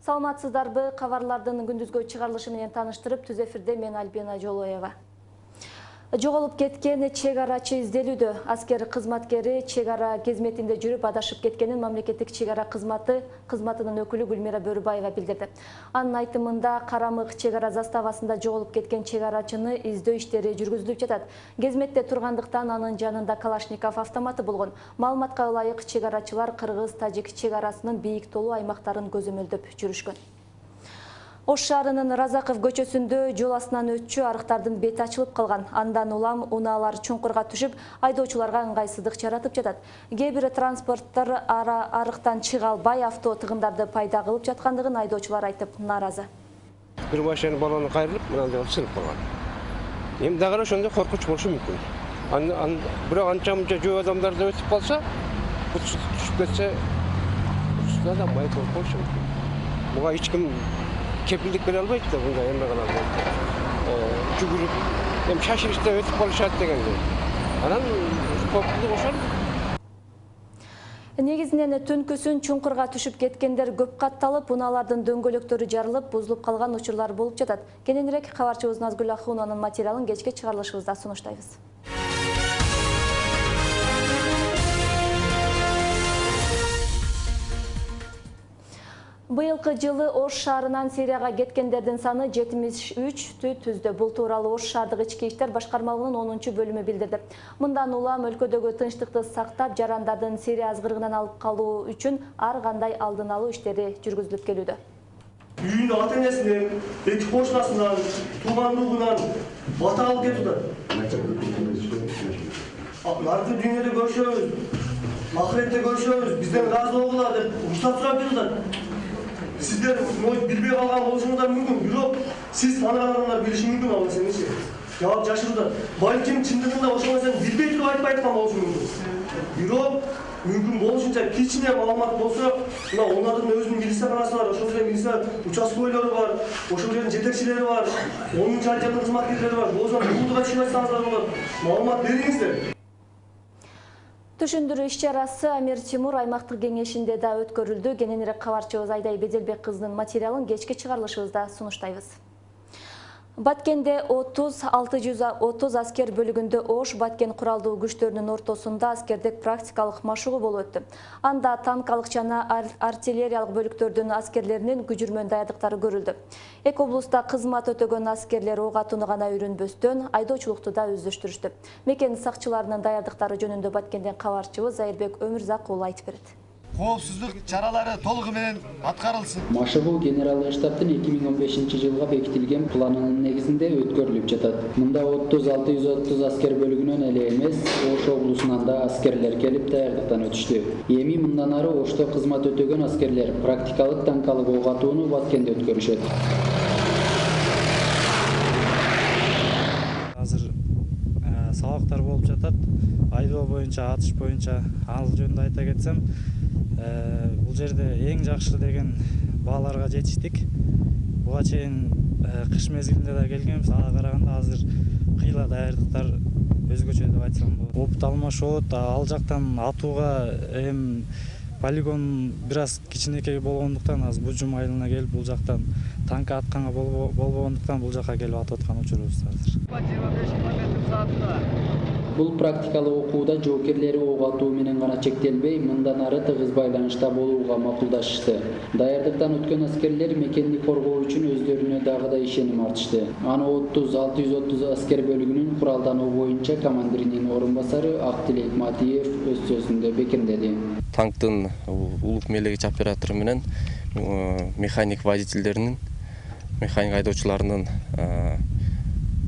Саламатсыздарбы, кабарлардын күндүзгө чыгарылышы менен тааныштырып, түз эфирде мен Альбина Жолоева. Жоголуп кеткен чек арачы изделүүдө. Аскер кызматкери чек ара кезметинде жүрүп адашып кеткенин мамлекеттик чек ара кызматынын өкүлү Гүлмира Бөрүбаева билдирди. Анын айтымында Карамык чек ара заставасында жоголуп кеткен чек арачыны издөө иштери жүргүзүлүп жатат. Кезметте тургандыктан анын жанында Калашников автоматы болгон. Маалыматка ылайык чек арачылар кыргыз-тажик чек арасынын бийик толуу аймактарын көзөмөлдөп жүрүшкөн. Ош шаарынын Разаков көчөсүндө жол астынан өтчү арыктардын бети ачылып калган. Андан улам унаалар чуңкурга түшүп, айдоочуларга ыңгайсыздык жаратып жатат. Кээ бир транспорттор арыктан чыга албай авто тыгындарды пайда кылып жаткандыгын айдоочулар айтып нааразы. Бир машина балону кайрылып, мындай чыгып калган. Эми дагы ошондой коркунуч болушу мүмкүн. Бирок анча-мынча жөө адамдар да өтүп калса, түшүп кетсе, устуда да май болуп калышы мүмкүн. Буга эч ким кепилдик бере албайт да, мындай эме кылат. Жүгүрүп, эми шашылышта өтүп калышат дегенде. Анан коопсуздук ошол. Негизинен түнкүсүн чуңкурга түшүп кеткендер көп катталып, унаалардын дөңгөлөктөрү жарылып, бузулуп калган учурлар болуп жатат. Кененирээк кабарчыбыз Назгүл Ахунованын материалын кечки чыгарылышыбызда сунуштайбыз. Быйылкы жылы Ош шаарынан Сирияга кеткендердин саны 73 түздү. Бул тууралуу Ош шаардык ички иштер башкармалыгынын 10 бөлүмү билдирди. Мындан улам өлкөдөгү тынчтыкты сактап, жарандардын Сирия азгырыгынан алып калуу үчүн ар кандай алдын алуу иштери жүргүзүлүп келүүдө. Үйүндө ата-энесинен, эки кошунасынан, туугандыгынан бата алып кетүүдө. Наркы дүйнөдө көрүшөбүз, ахиретте көрүшөбүз, бизден ыраазы болгула деп уктап сурап жатат. Сиздер билбей калган болушуңуздар мүмкүн, бирок сиз таныган адамдар билиши мүмкүн ал нерсени. Жаап жашырууда. Балким чындыгында ошол нерсени билбей туруп айтпай аткан болушу мүмкүн. Бирок мүмкүн болушунча кичине маалымат болсо, мына онардын өзүнүн милициянасы бар, ошол жерде милиция участкойлору бар, ошол жердин жетекчилери бар, 10-чу отделдин кызматкерлери бар. Болсо бул түшүнүп айтсаңыздар болот. Маалымат бериңиздер. Түшүндүрүү иш-чарасы Амир Тимур аймактык кеңешинде да өткөрүлдү. Кененирээк кабарчыбыз Айдай Беделбек кызынын материалын кечки чыгарылышыбызда сунуштайбыз. Баткенде 630 аскер бөлүгүндө Ош Баткен куралдуу күчтөрүнүн ортосунда аскердик практикалык машыгуу болуп өттү. Анда танкалык жана артиллериялык бөлүктөрдүн аскерлеринин күжүрмөн даярдыктары көрүлдү. Эки облуста кызмат өтөгөн аскерлер ок атууну гана үйрөнбөстөн, айдоочулукту да өздөштүрүштү. Мекен сакчыларынын даярдыктары жөнүндө Баткенден кабарчыбыз Айырбек Өмүрзак уулу айтып берет. Коопсуздук чаралары толугу менен аткарылсын. Машыгуу генералдык штабтын 2015-жылга бекитилген планынын негизинде өткөрүлүп жатат. Мында 630 аскер бөлүгүнөн эле эмес, Ош облусунан да аскерлер келип даярдыктан өтүштү. Эми мындан ары Ошто кызмат өтөгөн аскерлер практикалык танкалык ок атууну Баткенде өткөрүшөт. Азыр сабактар болуп жатат. Айдоо боюнча, атыш боюнча ал жөнүндө айта кетсем, бул жерде эң жакшы деген бааларга жетиштик. Буга чейин кыш мезгилинде да келгенбиз, ага караганда азыр кыйла даярдыктар өзгөчө деп айтсам болот. Опыт алмашот, ал жактан атууга полигон бир аз кичинекей болгондуктан азыр бужум айылына келип бул жактан танк атканга болбогондуктан бул жакка келип атып аткан учурубуз азыр. 25 км/саатта. Бул практикалык окууда жоокерлери ок атуу менен гана чектелбей, мындан ары тыгыз байланышта болууга макулдашышты. Даярдыктан өткөн аскерлер мекенди коргоо үчүн өздөрүнө дагы да ишеним артышты. Аны 630 аскер бөлүгүнүн куралдануу боюнча командиринин орун басары Актилек Матиев өз сөзүндө бекемдеди. Танктын улук мелегич оператору менен механик водительдеринин, механик айдоочуларынын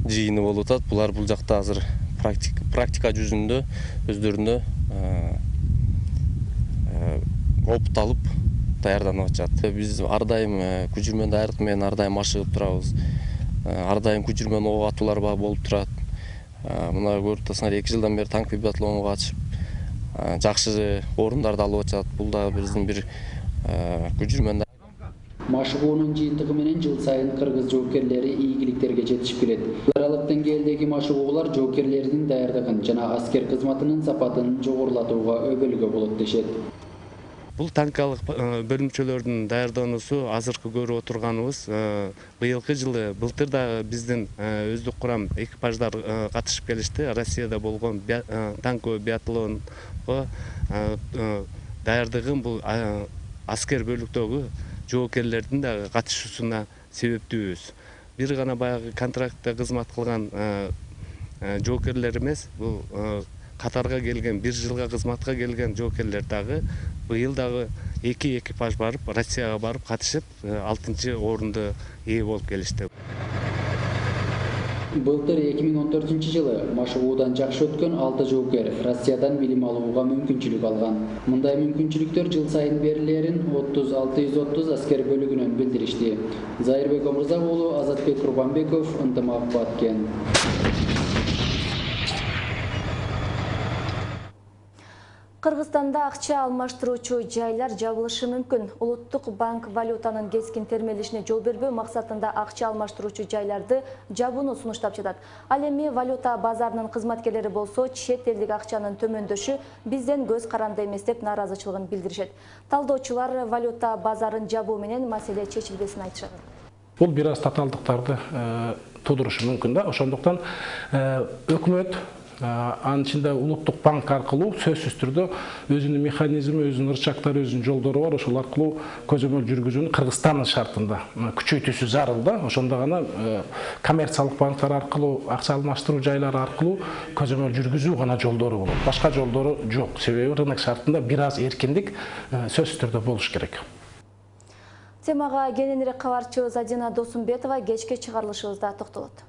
жыйыны болуп атат. Булар бул жакта азыр практика жүзүндө өздөрүнө опыт алып даярданып атышат. Биз ар дайым күжүрмөн даярдык менен ар дайым машыгып турабыз. Ар дайым күжүрмөн ок атуулар болуп турат. Мына көрүп атасыңар, 2 жылдан бери танк биатлонуна катышып, жакшы орундарда алып атышат. Бул да биздин бир күжүрмөн. Машыгуунун жыйынтыгы менен жыл сайын кыргыз жоокерлери ийгиликтерге жетишип келет. Аралык деңгээлдеги машыгуулар жоокерлердин даярдыгын жана аскер кызматынын сапатын жогорулатууга өбөлгө болот дешет. Бул танкалык бөлүмчөлөрдүн даярдануусу азыркы көрүп отурганыбыз быйылкы жылы былтыр дагы биздин өздүк курам экипаждар катышып келишти. Россияда болгон танковый биатлонго даярдыгын бул аскер бөлүктөгү жоокерлердин дагы катышуусуна себептүүбүз. Бир гана баягы контрактта кызмат кылган жоокерлер эмес, бул катарга келген, бир жылга кызматка келген жоокерлер дагы быйыл дагы 2 экипаж барып, Россияга барып катышып, 6-чы орунду ээ болуп келишти. Былтыр 2014 жылы машыгуудан жакшы өткөн 6 жоокер Россиядан билим алууга мүмкүнчүлүк алган. Мындай мүмкүнчүлүктөр жыл сайын берилерин 30-630 аскер бөлүгүнөн билдиришти. Зайырбек Омурзак уулу, Азатбек Курбанбеков, Ынтымак Баткен. Кыргызстанда акча алмаштыруучу жайлар жабылышы мүмкүн. Улуттук банк валютанын кескин термелишине жол бербөө максатында акча алмаштыруучу жайларды жабууну сунуштап жатат. Ал эми валюта базарынын кызматкерлери болсо, чет элдик акчанын төмөндөшү бизден көз каранды эмес деп нааразычылыгын билдиришет. Талдоочулар валюта базарын жабуу менен маселе чечилбесин айтышат. Бул бир аз татаалдыктарды туудурушу мүмкүн да. Ошондуктан өкмөт анын ичинде улуттук банк аркылуу сөзсүз түрдө өзүнүн механизми, өзүнүн ырчактары, өзүнүн жолдору бар. Ошол аркылуу көзөмөл жүргүзүүнү Кыргызстандын шартында күчөйтүүсү зарыл да. Ошондо гана коммерциялык банктар аркылуу, акча алмаштыруу жайлары аркылуу көзөмөл жүргүзүү гана жолдору болот. Башка жолдору жок. Себеби рынок шартында бир аз эркиндик сөзсүз түрдө болуш керек. Темага кененирээк кабарчыбыз Адина Досумбетова кечки чыгарылышыбызда токтолот.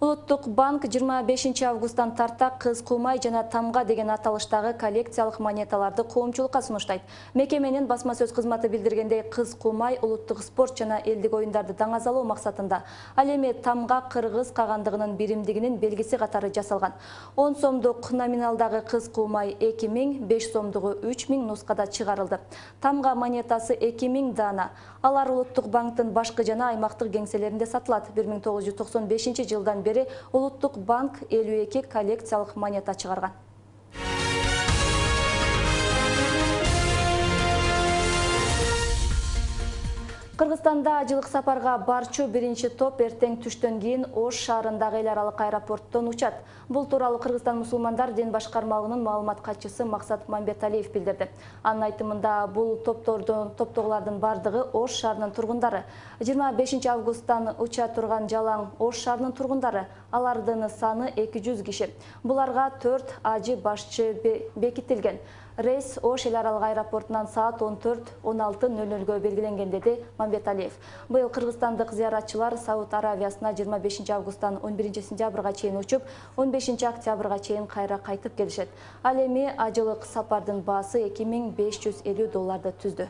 Улуттук банк 25 августтан тарта кыз кумай жана тамга деген аталыштагы коллекциялык монеталарды коомчулукка сунуштайт. Мекеменин басма сөз кызматы билдиргендей, кыз кумай улуттук спорт жана элдик оюндарды даңазалоо максатында, ал эми тамга кыргыз кагандыгынын биримдигинин белгиси катары жасалган. 10 сомдук номиналдагы кыз кумай 2000, 5 сомдугу 3000 нускада чыгарылды. Тамга монетасы 2000 дана. Алар улуттук банктын башкы жана аймактык кеңселеринде сатылат. 1995 жылдан бери улуттук банк 52 коллекциялык монета чыгарган. Кыргызстанда жылык сапарга барчу биринчи топ эртең түштөн кийин Ош шаарындагы эл аралык аэропорттон учат. Бул тууралуу Кыргызстан мусулмандар дин башкармалыгынын маалымат катчысы Максат Мамбеталиев билдирди. Анын айтымында бул топтогулардын бардыгы Ош шаарынын тургундары. 25 августтан уча турган жалаң Ош шаарынын тургундары. Алардын саны 200 киши. Буларга 4 ажы башчы бекитилген. Рейс Ош эл аралык аэропортунан саат 14:16:00 белгиленген, деди Мамбеталиев. Быйыл кыргызстандык зыяратчылар Сауд Аравиясына 25 августтан 11 сентябрга чейин учуп, 15 октябрга чейин кайра кайтып келишет. Ал эми ажылык сапардын баасы $2550 түздү.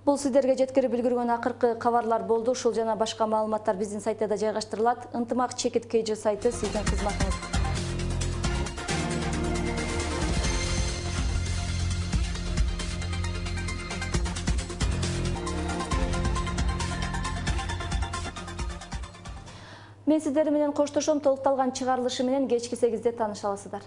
Бул сиздерге жеткирип үлгүргөн акыркы кабарлар болду. Ушул жана башка маалыматтар биздин сайтта жайгаштырылат. Ынтымак чекит KG сайты сиздин кызматыңызда. Мен сиздер менен коштошом, толукталган чыгарылышы менен кечки 8-де тааныша аласыздар.